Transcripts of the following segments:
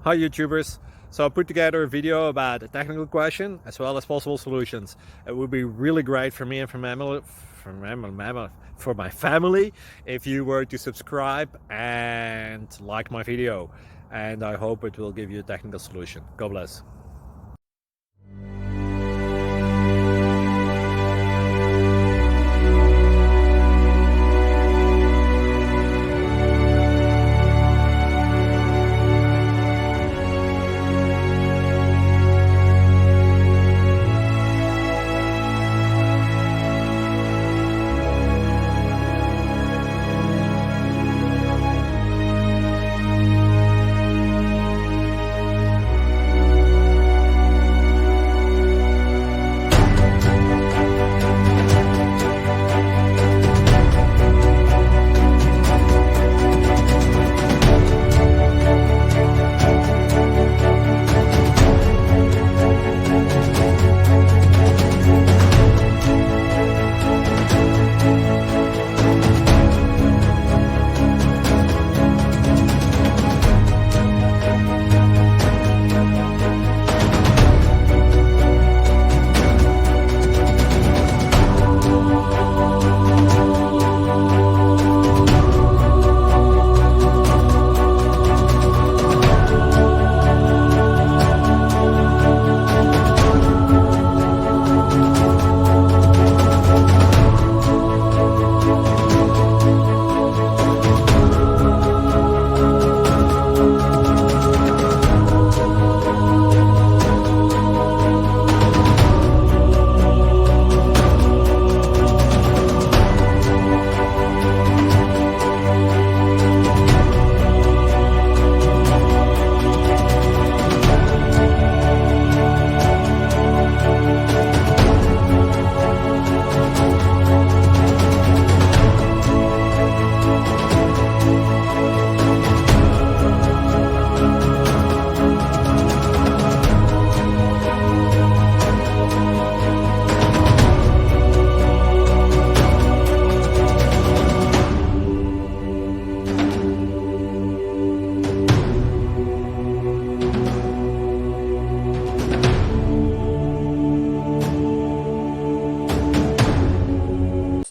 Hi YouTubers. So I put together a video about a technical question as well as possible solutions. It would be really great for me and for my family if you were to subscribe and like my video. And I hope it will give you a technical solution. God bless.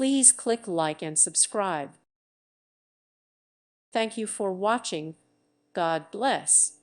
Please click like and subscribe. Thank you for watching. God bless.